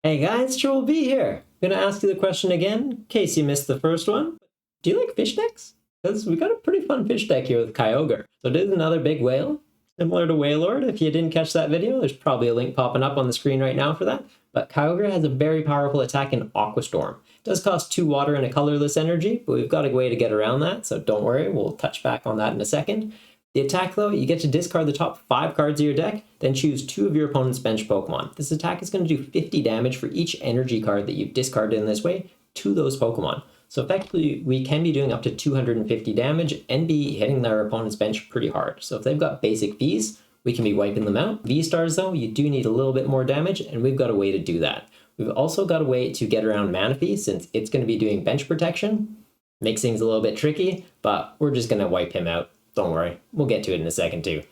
Hey guys, Troll B here. Gonna ask you the question again, in case you missed the first one. Do you like fish decks? Because we got a pretty fun fish deck here with Kyogre. So it is another big whale, similar to Wailord. If you didn't catch that video, there's probably a link popping up on the screen right now for that. But Kyogre has a very powerful attack in Aqua Storm. It does cost 2 water and a colorless energy, but we've got a way to get around that, so don't worry, we'll touch back on that in a second. The attack, though, you get to discard the top 5 cards of your deck, then choose 2 of your opponent's bench Pokemon. This attack is going to do 50 damage for each energy card that you've discarded in this way to those Pokemon. So effectively, we can be doing up to 250 damage and be hitting their opponent's bench pretty hard. So if they've got basic Vs, we can be wiping them out. V-Stars, though, you do need a little bit more damage, and we've got a way to do that. We've also got a way to get around Manaphy, since it's going to be doing bench protection. Makes things a little bit tricky, but we're just going to wipe him out. Don't worry, we'll get to it in a second too.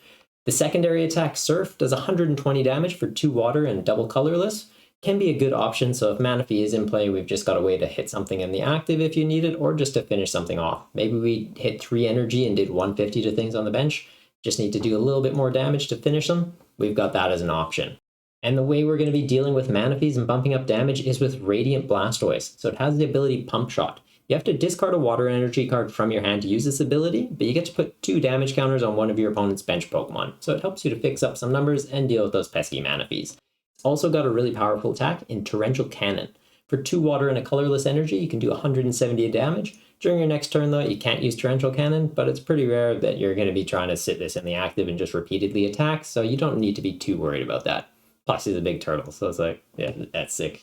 The secondary attack Surf does 120 damage for 2 water and double colorless. Can be a good option, so if Manaphy is in play, we've just got a way to hit something in the active if you need it, or just to finish something off. Maybe we hit 3 energy and did 150 to things on the bench. Just need to do a little bit more damage to finish them. We've got that as an option. And the way we're going to be dealing with Manaphy's and bumping up damage is with Radiant Blastoise. So it has the ability Pump Shot. You have to discard a water energy card from your hand to use this ability, but you get to put 2 damage counters on one of your opponent's bench Pokemon. So it helps you to fix up some numbers and deal with those pesky Manaphy's. It's also got a really powerful attack in Torrential Cannon. For 2 water and a colorless energy, you can do 170 damage. During your next turn, though, you can't use Torrential Cannon, but it's pretty rare that you're going to be trying to sit this in the active and just repeatedly attack, so you don't need to be too worried about that. Plus, he's a big turtle, so it's like, yeah, that's sick.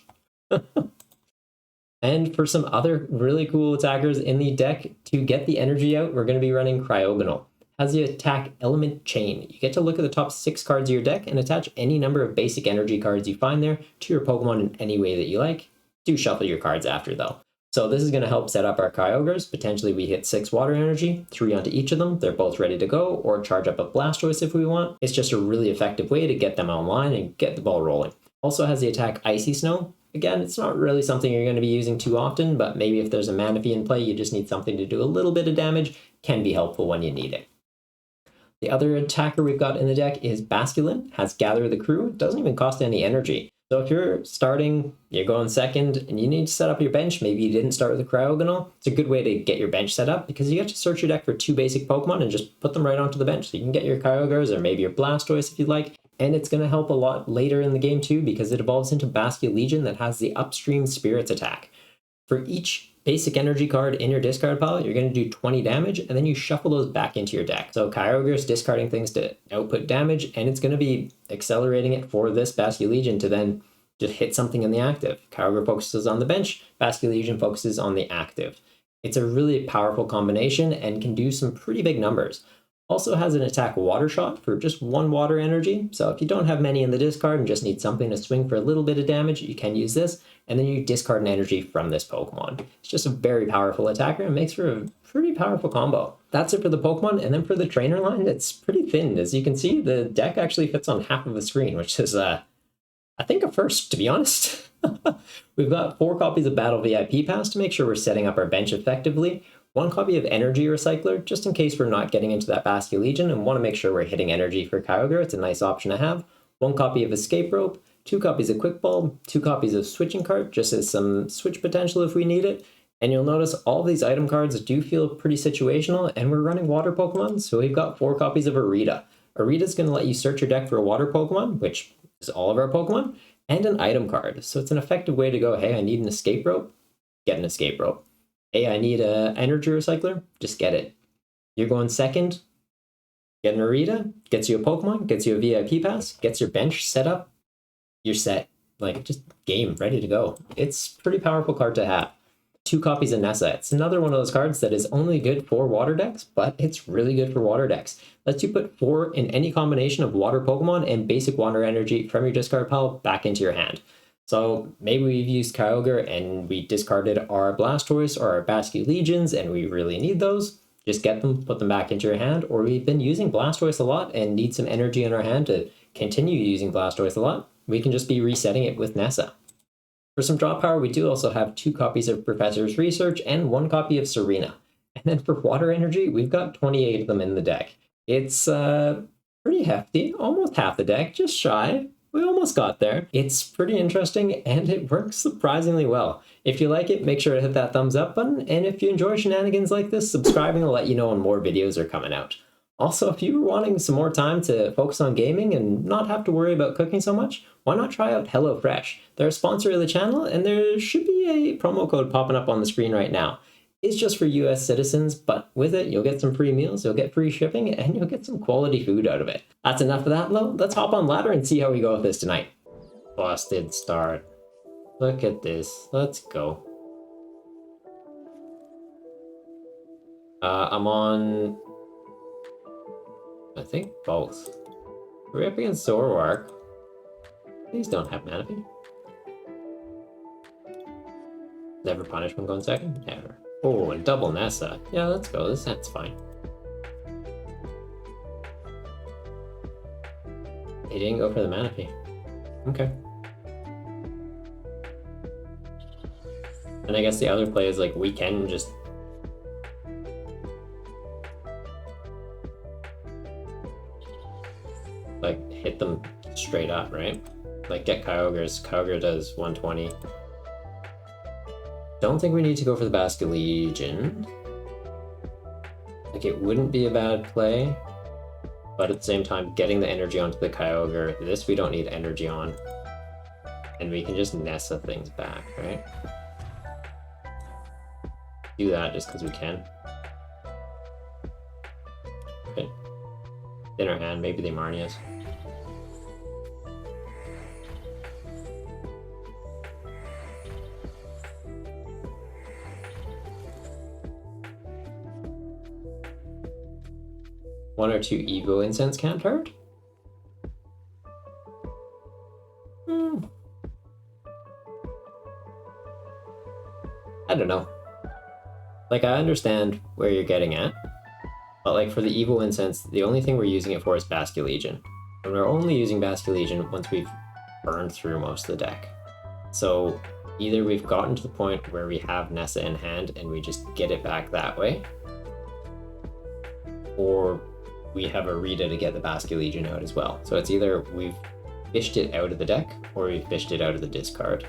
And for some other really cool attackers in the deck, to get the energy out, we're going to be running Cryogonal. Has the attack Element Chain. You get to look at the top 6 cards of your deck and attach any number of basic energy cards you find there to your Pokemon in any way that you like. Do shuffle your cards after, though. So this is going to help set up our Kyogres. Potentially we hit 6 water energy, 3 onto each of them. They're both ready to go, or charge up a Blastoise if we want. It's just a really effective way to get them online and get the ball rolling. Also has the attack Icy Snow. Again, it's not really something you're going to be using too often, but maybe if there's a Manaphy in play, you just need something to do a little bit of damage, can be helpful when you need it. The other attacker we've got in the deck is Basculin, has Gather the Crew. It doesn't even cost any energy. So if you're starting, you're going second, and you need to set up your bench, maybe you didn't start with a Cryogonal, it's a good way to get your bench set up, because you get to search your deck for 2 basic Pokemon and just put them right onto the bench. So you can get your Kyogres, or maybe your Blastoise if you'd like. And it's going to help a lot later in the game too, because it evolves into Basculegion that has the Upstream Spirits attack. For each basic energy card in your discard pile, you're going to do 20 damage, and then you shuffle those back into your deck. So Kyogre's discarding things to output damage, and it's going to be accelerating it for this Basculegion to then just hit something in the active. Kyogre focuses on the bench, Basculegion focuses on the active. It's a really powerful combination and can do some pretty big numbers. Also has an attack Water Shot for just 1 water energy, so if you don't have many in the discard and just need something to swing for a little bit of damage, you can use this, and then you discard an energy from this Pokemon. It's just a very powerful attacker and makes for a pretty powerful combo. That's it for the Pokemon, and then for the trainer line, it's pretty thin. As you can see, the deck actually fits on half of the screen, which is, I think, a first, to be honest. We've got 4 copies of Battle VIP Pass to make sure we're setting up our bench effectively. 1 copy of Energy Recycler, just in case we're not getting into that Basculegion and want to make sure we're hitting energy for Kyogre. It's a nice option to have. 1 copy of Escape Rope, 2 copies of Quick Ball, 2 copies of Switching Cart, just as some switch potential if we need it. And you'll notice all these item cards do feel pretty situational, and we're running water Pokemon, so we've got 4 copies of Arita. Arita's going to let you search your deck for a water Pokemon, which is all of our Pokemon, and an item card. So it's an effective way to go, hey, I need an Escape Rope, get an Escape Rope. Hey, I need an Energy Recycler, just get it. You're going second, get an Arita, gets you a Pokemon, gets you a VIP Pass, gets your bench set up, you're set. Like, just game, ready to go. It's a pretty powerful card to have. 2 copies of Nessa. It's another one of those cards that is only good for water decks, but it's really good for water decks. Lets you put 4 in any combination of water Pokemon and basic water energy from your discard pile back into your hand. So maybe we've used Kyogre and we discarded our Blastoise or our Basculegions and we really need those. Just get them, put them back into your hand. Or we've been using Blastoise a lot and need some energy in our hand to continue using Blastoise a lot. We can just be resetting it with Nessa. For some draw power, we do also have 2 copies of Professor's Research and 1 copy of Serena. And then for water energy, we've got 28 of them in the deck. It's pretty hefty, almost half the deck, just shy. we almost got there. It's pretty interesting and it works surprisingly well. If you like it, make sure to hit that thumbs up button, and if you enjoy shenanigans like this, subscribing will let you know when more videos are coming out. Also, if you were wanting some more time to focus on gaming and not have to worry about cooking so much, why not try out HelloFresh? They're a sponsor of the channel, and there should be a promo code popping up on the screen right now. It's just for US citizens, but with it, you'll get some free meals, you'll get free shipping, and you'll get some quality food out of it. That's enough of that, though. Let's hop on ladder and see how we go with this tonight. Busted start. Look at this. Let's go. I'm on... I think both. We're up against Zoroark. Please don't have Manaphy. Never punishment going second? Never. Oh, and double Nessa. Yeah, let's go. This hand's fine. He didn't go for the Manaphy. Okay. And I guess the other play is like we can just like hit them straight up, right? Like get Kyogre's. Kyogre does 120. Don't think we need to go for the Basculegion. Like it wouldn't be a bad play, but at the same time, getting the energy onto the Kyogre, this we don't need energy on. And we can just Nessa things back, right? Do that just because we can. Okay. In our hand, maybe the Marnias. One or two Evo Incense can't hurt? I don't know. Like, I understand where you're getting at, but like for the Evo Incense, the only thing we're using it for is Basculegion. And we're only using Basculegion once we've burned through most of the deck. So either we've gotten to the point where we have Nessa in hand and we just get it back that way, or we have a Rita to get the Basculegion out as well. So it's either we've fished it out of the deck or we've fished it out of the discard.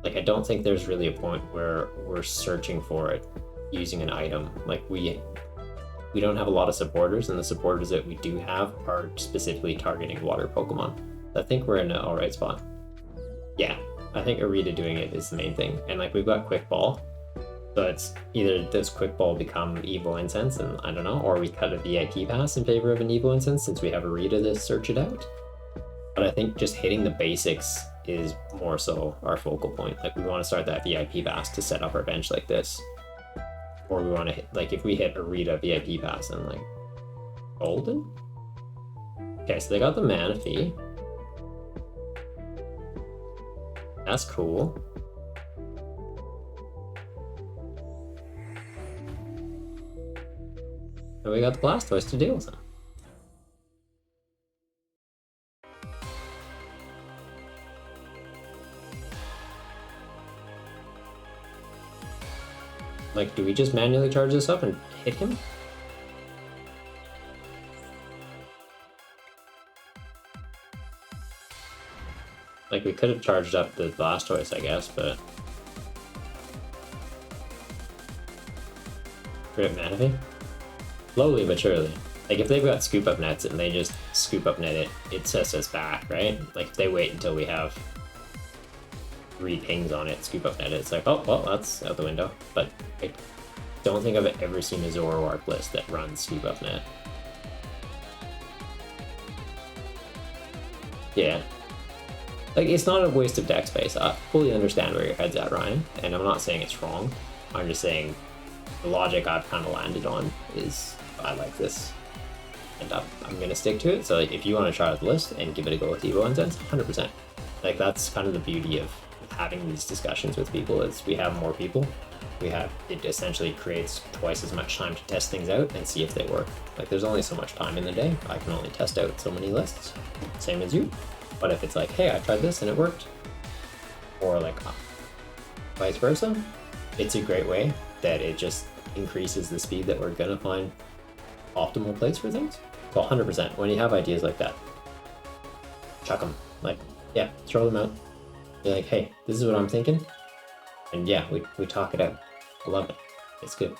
Like, I don't think there's really a point where we're searching for it using an item. Like, we don't have a lot of supporters, and the supporters that we do have are specifically targeting water Pokemon. I think we're in an alright spot. Yeah, I think Arita doing it is the main thing. And like, we've got Quick Ball, so it's either does Quick Ball become Evo Incense, and I don't know, or we cut a VIP pass in favor of an Evo Incense since we have Arita to search it out. But I think just hitting the basics is more so our focal point. Like, we want to start that VIP pass to set up our bench like this. Or we want to hit, like, if we hit Arita VIP pass and like golden. Okay, so they got the Manaphy. That's cool. And we got the Blastoise to deal with them. Like, do we just manually charge this up and hit him? Like, we could have charged up the Blastoise, I guess, but... Crit Manaphy? Slowly but surely. Like, if they've got Scoop Up Nets and they just Scoop Up Net it, it sets us back, right? Like, if they wait until we have 3 pings on it, Scoop Up Net it, it's like, oh, well, that's out the window. But I don't think I've ever seen a Zoroark list that runs Scoop Up Net. Yeah. Like, it's not a waste of deck space. I fully understand where your head's at, Ryan, and I'm not saying it's wrong. I'm just saying the logic I've kind of landed on is I like this, and I'm going to stick to it. So like, if you want to try out the list and give it a go with Evo Incense, 100%. Like, that's kind of the beauty of having these discussions with people, is we have more people. It essentially creates twice as much time to test things out and see if they work. Like, there's only so much time in the day. I can only test out so many lists, same as you. But if it's like, hey, I tried this and it worked, or like vice versa, it's a great way that it just increases the speed that we're gonna find optimal plays for things. So 100%, when you have ideas like that, chuck them. Like, yeah, throw them out. Be like, hey, this is what I'm thinking. And yeah, we talk it out. I love it. It's good.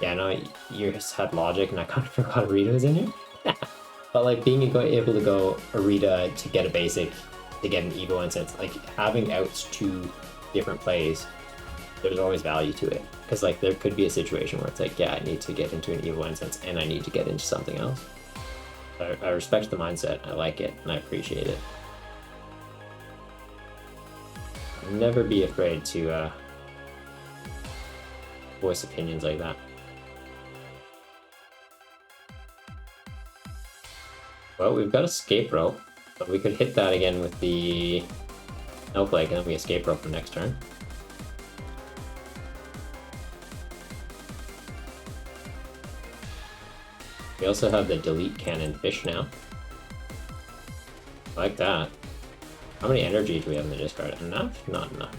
Yeah, I know you just had logic and I kind of forgot Arita was in here. But like being able to go Arita to get a basic, to get an Evo Incense, like having outs to different plays, there's always value to it. Because like there could be a situation where it's like, yeah, I need to get into an Evo Incense and I need to get into something else. I respect the mindset, I like it, and I appreciate it. Never be afraid to voice opinions like that. Well, we've got escape rope, but we could hit that again with the Snowflake and then we escape rope for next turn. We also have the delete cannon fish now. I like that. How many energy do we have in the discard? Enough? Not enough.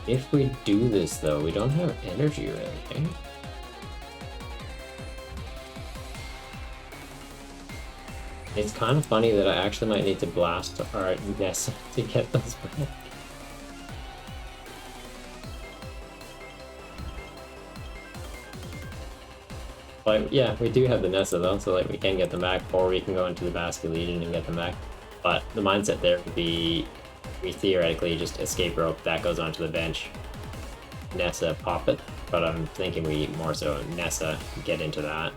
If we do this though, we don't have energy really, eh? It's kind of funny that I actually might need to blast our Nessa to get those back. But yeah, we do have the Nessa though, so like we can get them back, or we can go into the Basculegion and get them back. But the mindset there would be, we theoretically just escape rope, that goes onto the bench, Nessa pop it, but I'm thinking we more so Nessa get into that.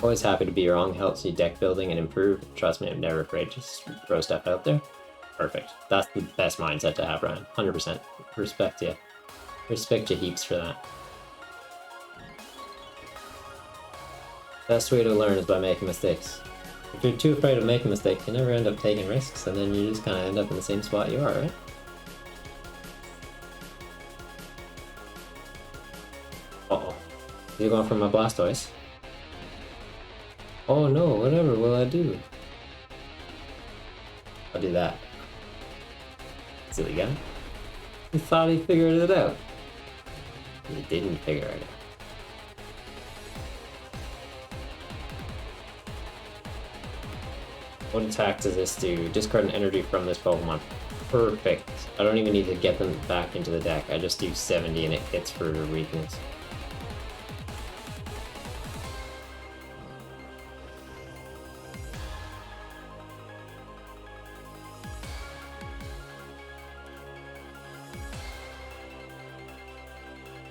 Always happy to be wrong, helps you deck building and improve. Trust me, I'm never afraid to just throw stuff out there. Perfect. That's the best mindset to have, Ryan. 100%. Respect you. Respect you heaps for that. Best way to learn is by making mistakes. If you're too afraid of making mistakes, you never end up taking risks, and then you just kind of end up in the same spot you are, right? Uh-oh. Is he going for my Blastoise? Oh no, whatever will I do? I'll do that. Silly guy. He thought he figured it out. He didn't figure it out. What attack does this do? Discard an energy from this Pokemon. Perfect. I don't even need to get them back into the deck. I just do 70 and it hits for weakness.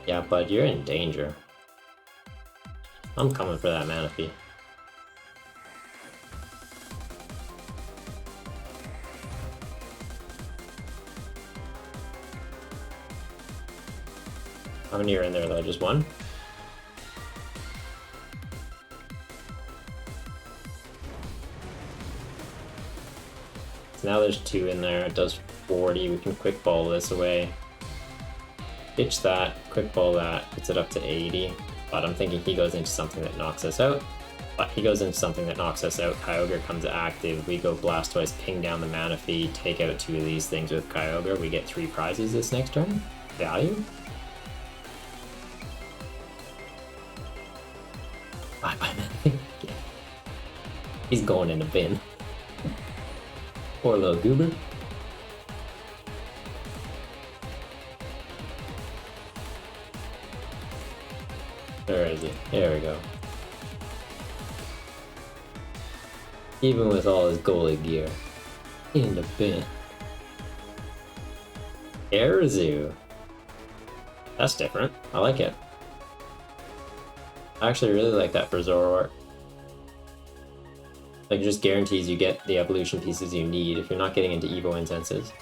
Yeah, bud, you're in danger. I'm coming for that Manaphy. How many are in there though? Just one? So now there's two in there. It does 40. We can quick ball this away. Ditch that, quick ball that, puts it up to 80. But I'm thinking he goes into something that knocks us out. But he goes into something that knocks us out. Kyogre comes active. We go Blastoise, ping down the Manaphy, take out two of these things with Kyogre. We get 3 prizes this next turn. Value. Bye bye Manaphy. Yeah. He's going in a bin. Poor little goober. Where is he? There we go. Even with all his goalie gear. In the bin. Airzu. That's different. I like it. I actually really like that for Zoroark. Like, it just guarantees you get the evolution pieces you need if you're not getting into Evo Incenses.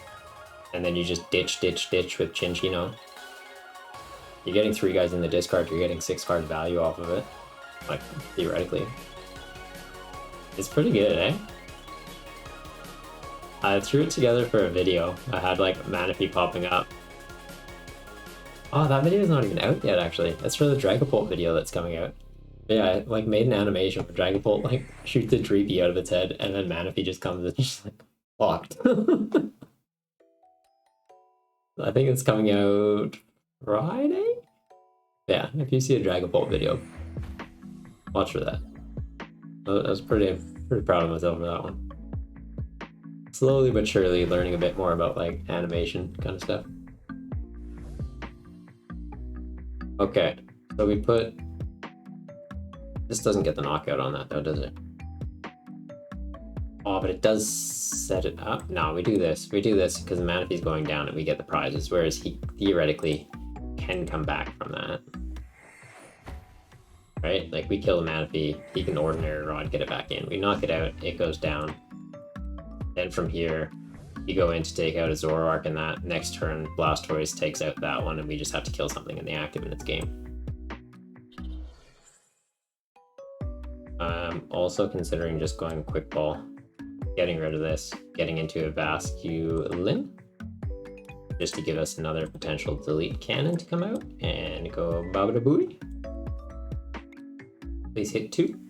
And then you just ditch with Chinchino. You're getting 3 guys in the discard, you're getting 6 card value off of it. Like, theoretically. It's pretty good, eh? I threw it together for a video. I had, like, Manaphy popping up. Oh, that video is not even out yet, actually. That's for the Dragapult video that's coming out. Yeah, I, like made an animation where Dragapult like shoots a Dreepy out of its head, and then Manaphy just comes and just like blocked. I think it's coming out Friday? Yeah, if you see a Dragapult video, watch for that. I was pretty proud of myself for that one. Slowly but surely learning a bit more about like animation kind of stuff. Okay, so we put... This doesn't get the knockout on that though, does it? Oh, but it does set it up. No, we do this. We do this because the Manaphy's going down and we get the prizes, whereas he theoretically can come back from that. Right? Like we kill the Manaphy, he can Ordinary Rod, get it back in. We knock it out, it goes down. Then from here, you go in to take out a Zoroark, and that next turn, Blastoise takes out that one, and we just have to kill something in the active in its game. I'm also considering just going Quick Ball, getting rid of this, getting into a Basculin, just to give us another potential delete cannon to come out, and go Babadabooey. Please hit 2.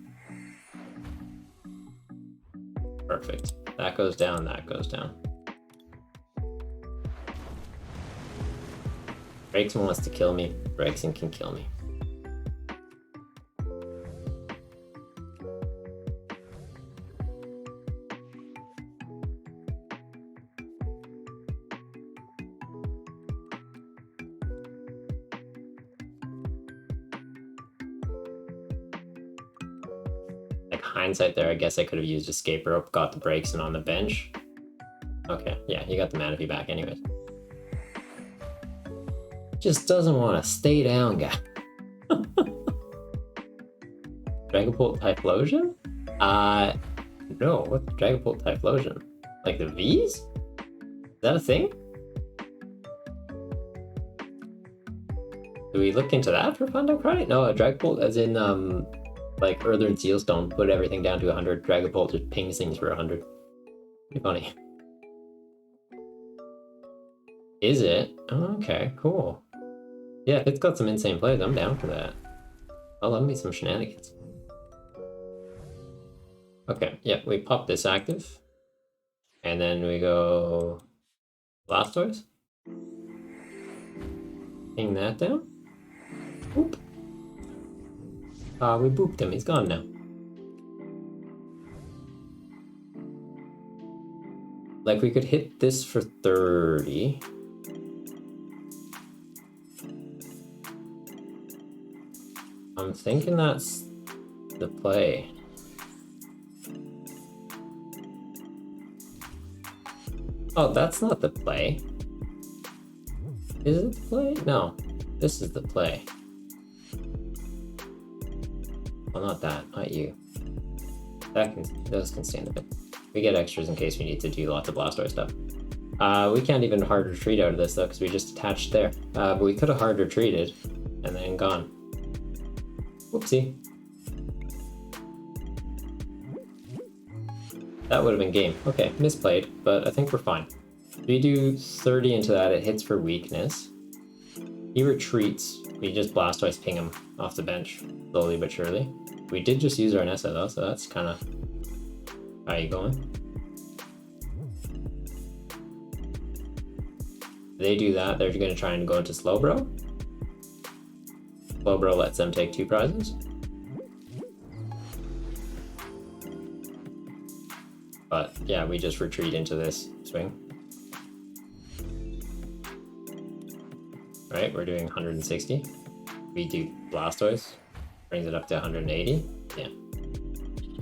Perfect. That goes down, that goes down. Braixen wants to kill me. Braixen can kill me. Like hindsight there, I guess I could have used Escape Rope, got the Braixen on the bench. Okay, yeah, you got the Manaphy back anyways. Just doesn't want to stay down, guy. Dragapult Typhlosion? No, what's Dragapult Typhlosion? Like the V's? Is that a thing? Do we look into that for Fun Dog Friday? No, a Dragapult as in, like Earther and Sealstone, put everything down to 100. Dragapult just pings things for 100. Pretty funny. Is it? Oh, okay, cool. Yeah, if it's got some insane plays, I'm down for that. I'll love me some shenanigans. Okay, yeah, we pop this active. And then we go Blastoise. Ping that down. Boop. We booped him, he's gone now. Like we could hit this for 30. I'm thinking that's the play. Oh, that's not the play. Is it the play? No, this is the play. Well, not that, not you. Those can stand a bit. We get extras in case we need to do lots of Blastoise stuff. We can't even hard retreat out of this though, because we just attached there. But we could have hard retreated and then gone. Whoopsie. That would have been game. Okay, misplayed, but I think we're fine. If we do 30 into that, it hits for weakness. He retreats. We just Blastoise ping him off the bench, slowly but surely. We did just use our Nessa though, so that's kind of how you going. They do that, they're going to try and go into Slowbro. Slowbro lets them take 2 prizes. But yeah, we just retreat into this swing. Right, we're doing 160. We do Blastoise, brings it up to 180. Yeah.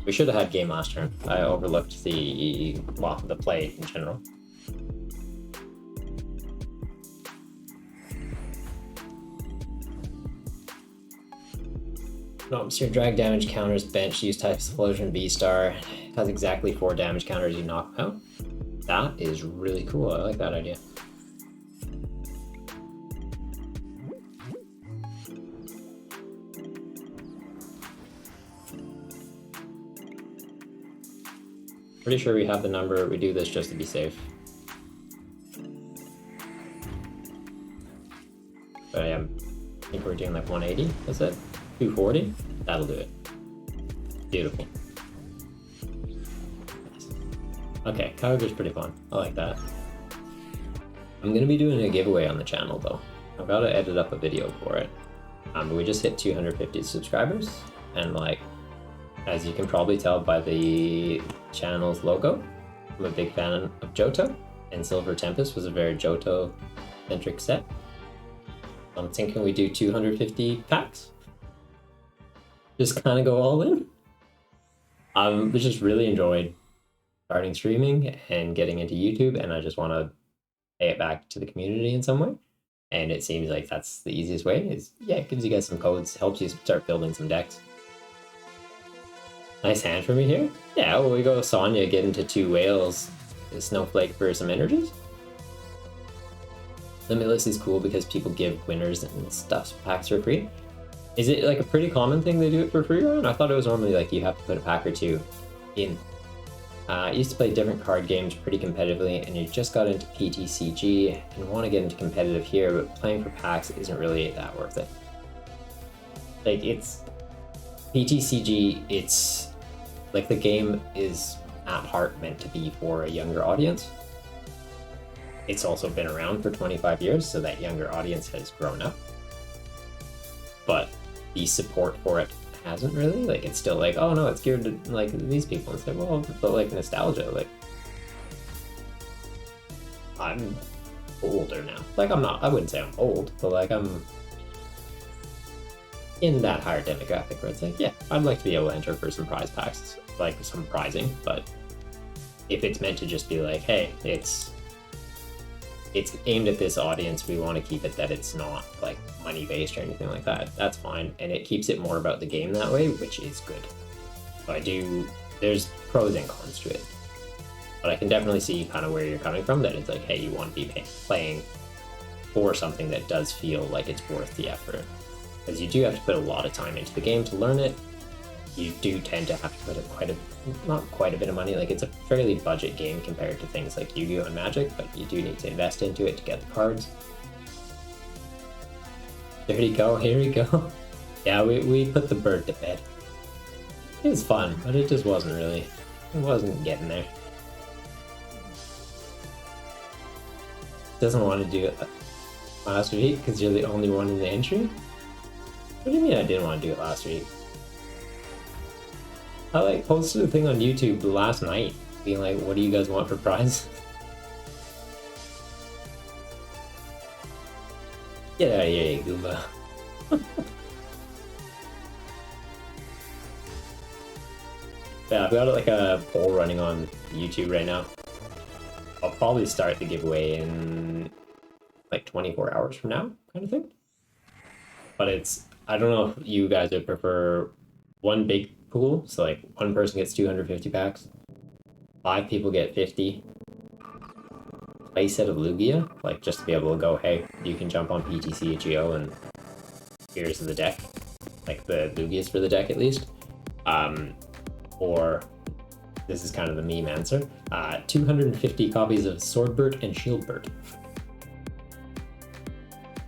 We should have had game last turn. I overlooked the play in general. No, so your drag damage counters bench, use types explosion Vstar. Has exactly 4 damage counters you knock out. That is really cool. I like that idea. Pretty sure we have the number. We do this just to be safe. But I think we're doing like 180, is it? 240? That'll do it. Beautiful. Okay, Kyogre's pretty fun. I like that. I'm gonna be doing a giveaway on the channel though. I've got to edit up a video for it. But we just hit 250 subscribers, and like, as you can probably tell by the channel's logo, I'm a big fan of Johto, and Silver Tempest was a very Johto-centric set. I'm thinking we do 250 packs. Just kind of go all in. I just really enjoyed starting streaming and getting into YouTube, and I just want to pay it back to the community in some way. And it seems like that's the easiest way. Is yeah, it gives you guys some codes, helps you start building some decks. Nice hand for me here. Yeah, well, we go Sonya, get into 2 whales, a Snowflake for some energies. Limitless is cool because people give winners and stuff packs for free. Is it like a pretty common thing they do it for free on? I thought it was normally like you have to put a pack or 2 in. I used to play different card games pretty competitively, and you just got into PTCG and want to get into competitive here, but playing for packs isn't really that worth it. Like, it's PTCG, it's like the game is at heart meant to be for a younger audience. It's also been around for 25 years, so that younger audience has grown up. But the support for it hasn't really. Like, it's still like, oh no, it's geared to like these people. It's like, well, but like nostalgia, like I'm older now. Like, I'm not, I wouldn't say I'm old, but like I'm in that higher demographic where it's like, yeah, I'd like to be able to enter for some prize packs, like some prizing. But if it's meant to just be like, hey, it's aimed at this audience, we want to keep it that it's not like money based or anything like that, that's fine, and it keeps it more about the game that way, which is good. So there's pros and cons to it, but I can definitely see kind of where you're coming from, that it's like, hey, you want to be playing for something that does feel like it's worth the effort, because you do have to put a lot of time into the game to learn it. You do tend to have to put not quite a bit of money. Like, it's a fairly budget game compared to things like Yu-Gi-Oh! And Magic, but you do need to invest into it to get the cards. There you go, here we go. Yeah, we put the bird to bed. It was fun, but it just wasn't really, it wasn't getting there. Doesn't want to do it last week because you're the only one in the entry? What do you mean I didn't want to do it last week? I like posted a thing on YouTube last night being like, what do you guys want for prize? Get out of here, you Goomba. Yeah, I've got like a poll running on YouTube right now. I'll probably start the giveaway in like 24 hours from now, kind of thing. But I don't know if you guys would prefer one big pool, so like one person gets 250 packs, 5 people get 50, play set of Lugia, like just to be able to go, hey, you can jump on PTCGO and here's the deck, like the Lugias for the deck at least. Or this is kind of the meme answer, 250 copies of Swordbird and Shieldbird.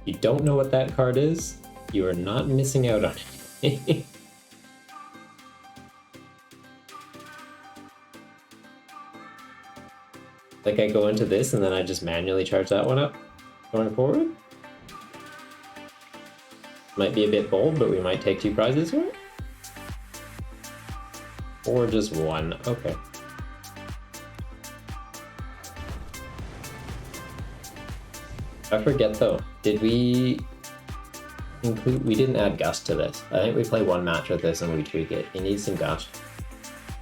If you don't know what that card is, you are not missing out on it. Like, I go into this and then I just manually charge that one up going forward. Might be a bit bold, but we might take 2 prizes for it. Or just 1, okay. I forget though, did we include, we didn't add Gust to this. I think we play 1 match with this and we tweak it. It needs some Gust.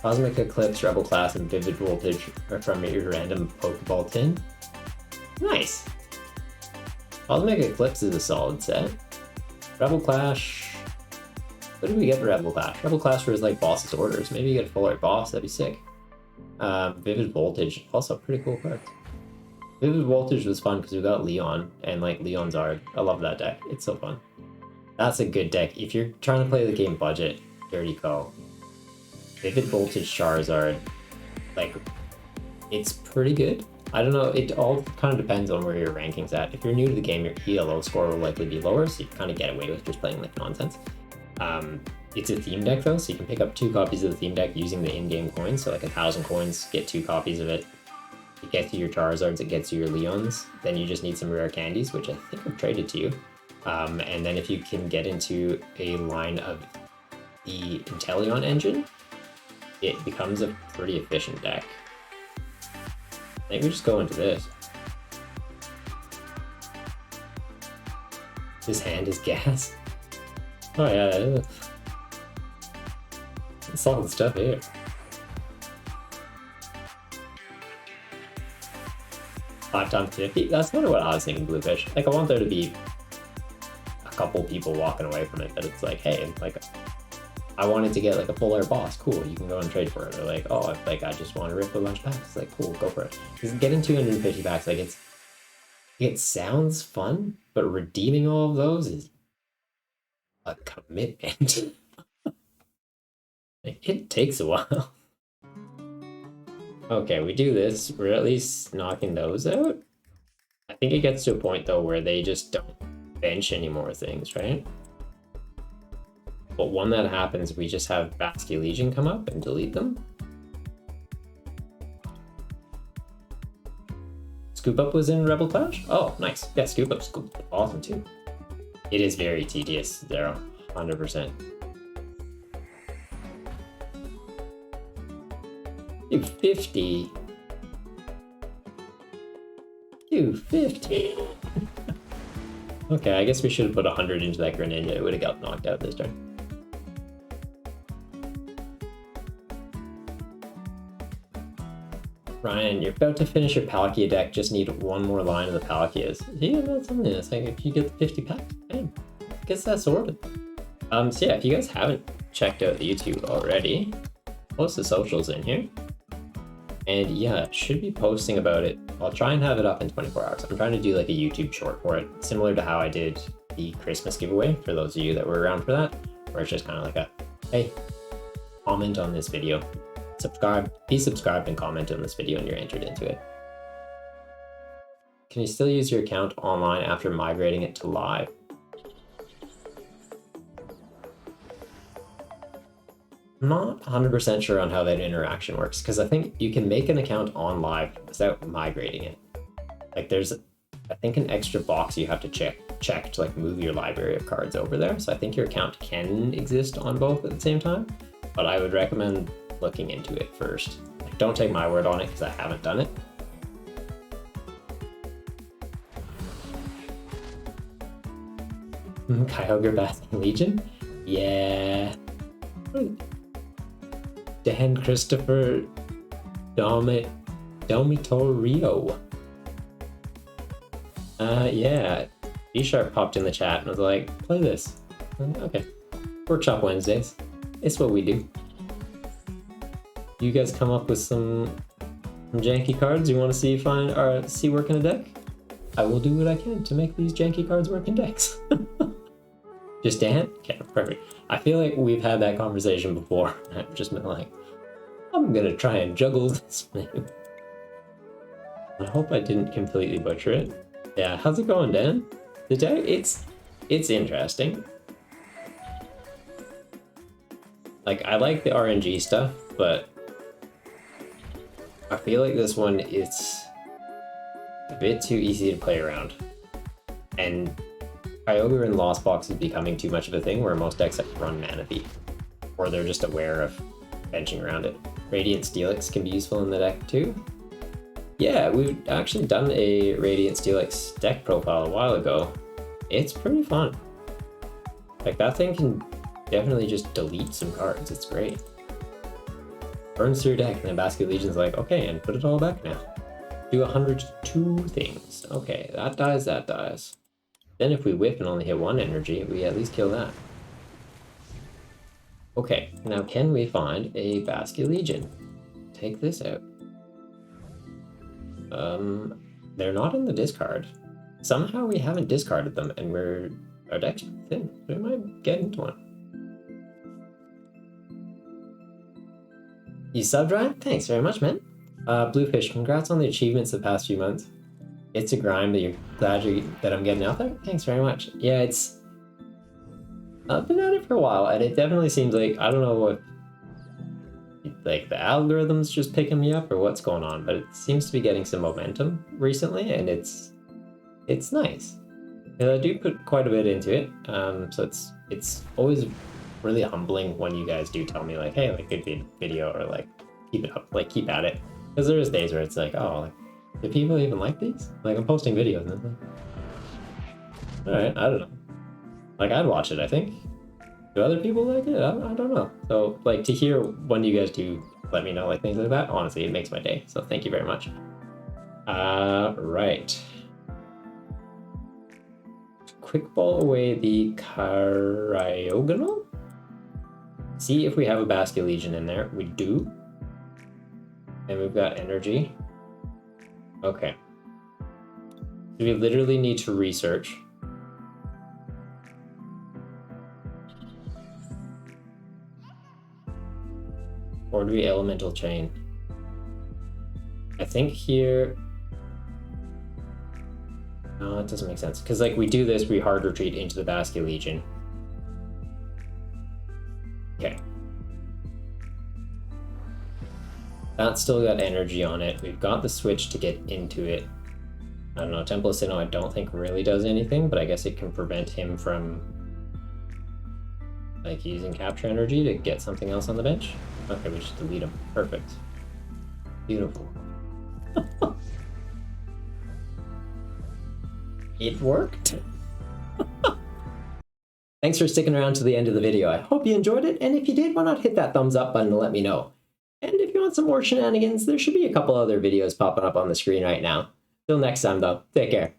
Cosmic Eclipse, Rebel Class, and Vivid Voltage are from your random Pokeball tin. Nice! Cosmic Eclipse is a solid set. Rebel Clash... What did we get for Rebel Clash? Rebel Clash was like boss's orders. Maybe you get a full art boss, that'd be sick. Vivid Voltage, also a pretty cool card. Vivid Voltage was fun because we got Leon and like Leon Zard. I love that deck. It's so fun. That's a good deck. If you're trying to play the game budget, Dirty Co. Vivid Voltage Charizard, like, it's pretty good. I don't know, it all kind of depends on where your ranking's at. If you're new to the game, your ELO score will likely be lower, so you kind of get away with just playing like nonsense. It's a theme deck though, so you can pick up 2 copies of the theme deck using the in-game coins. So like 1,000 coins, get 2 copies of it. It gets you your Charizards, it gets you your Leons. Then you just need some rare candies, which I think I've traded to you. And then if you can get into a line of the Inteleon engine, it becomes a pretty efficient deck. I think we just go into this. His hand is gas. Oh yeah, solid stuff here. Five times 50. That's kind of what I was thinking, Bluefish. Like I want there to be a couple people walking away from it that it's like, hey, like I wanted to get like a full air boss. Cool, you can go and trade for it. Or like, oh, like I just want to rip a bunch of packs. Like, cool, go for it. Because getting 250 packs, like it sounds fun, but redeeming all of those is a commitment. It takes a while. Okay, we do this. We're at least knocking those out. I think it gets to a point though where they just don't bench any more things, right? But when that happens, we just have Basculegion come up and delete them. Scoop Up was in Rebel Clash? Oh, nice. Yeah, Scoop Up's awesome too. It is very tedious, Zero. 100%. 250. 250. Okay, I guess we should have put 100 into that Greninja. It would have got knocked out this turn. Ryan, you're about to finish your Palkia deck. Just need one more line of the Palkias. Yeah, that's something. It's like if you get the 50 packs, bam, gets that sorted. So yeah, if you guys haven't checked out the YouTube already, post the socials in here. And yeah, should be posting about it. I'll try and have it up in 24 hours. I'm trying to do like a YouTube short for it, similar to how I did the Christmas giveaway for those of you that were around for that, where it's just kind of like a, hey, comment on this video. Subscribe, be subscribed and comment on this video and you're entered into it. Can you still use your account online after migrating it to live? I'm not 100% sure on how that interaction works, because I think you can make an account on live without migrating it. Like there's, I think, an extra box you have to check to like move your library of cards over there. So I think your account can exist on both at the same time, but I would recommend looking into it first. Like, don't take my word on it because I haven't done it. Kyogre Basculegion? Yeah. Dan Christopher Domitorio. Yeah. Vstar popped in the chat and was like, play this. Okay. Workshop Wednesdays. It's what we do. You guys come up with some janky cards you want to see work in a deck? I will do what I can to make these janky cards work in decks. Just Dan? Okay, perfect. I feel like we've had that conversation before. I've just been like, I'm gonna try and juggle this name. I hope I didn't completely butcher it. Yeah, how's it going, Dan? The deck, it's interesting. Like, I like the RNG stuff, but I feel like this one is a bit too easy to play around. And Kyogre and Lost Box is becoming too much of a thing where most decks have to run Mana Thief, or they're just aware of benching around it. Radiant Steelix can be useful in the deck too. Yeah, we've actually done a Radiant Steelix deck profile a while ago. It's pretty fun. Like, that thing can definitely just delete some cards. It's great. Burns through your deck, and then Basculegion's like, okay, and put it all back now. Do 102 things. Okay, that dies, that dies. Then if we whip and only hit one energy, we at least kill that. Okay, now can we find a Basculegion? Take this out. They're not in the discard. Somehow we haven't discarded them, and our deck's thin. We might get into one. You subbed, Ryan? Thanks very much, man. Bluefish, congrats on the achievements the past few months. It's a grind, but you're glad that I'm getting out there? Thanks very much. Yeah, I've been at it for a while, and it definitely seems like, I don't know if like the algorithm's just picking me up or what's going on, but it seems to be getting some momentum recently, and it's nice. And I do put quite a bit into it, so it's always really humbling when you guys do tell me like, hey, like, good video, or like, keep it up, like, keep at it. Because there's days where it's like, oh, like, do people even like these? Like, I'm posting videos and it's like, alright, I don't know. Like, I'd watch it, I think. Do other people like it? I don't know. So, like, to hear when you guys do let me know, like, things like that, honestly, it makes my day. So thank you very much. Right. Quick ball away the Cryogonal. See if we have a Basculegion in there. We do. And we've got energy. Okay. So we literally need to research. Or do we elemental chain? I think here... No, it doesn't make sense. Because, like, we do this, we hard retreat into the Basculegion. Okay. That's still got energy on it. We've got the switch to get into it. I don't know, Temple of Sinnoh I don't think really does anything, but I guess it can prevent him from, like, using capture energy to get something else on the bench. Okay, we just delete him. Perfect. Beautiful. It worked. Thanks for sticking around to the end of the video. I hope you enjoyed it, and if you did, why not hit that thumbs up button to let me know. And if you want some more shenanigans, there should be a couple other videos popping up on the screen right now. Till next time, though, take care.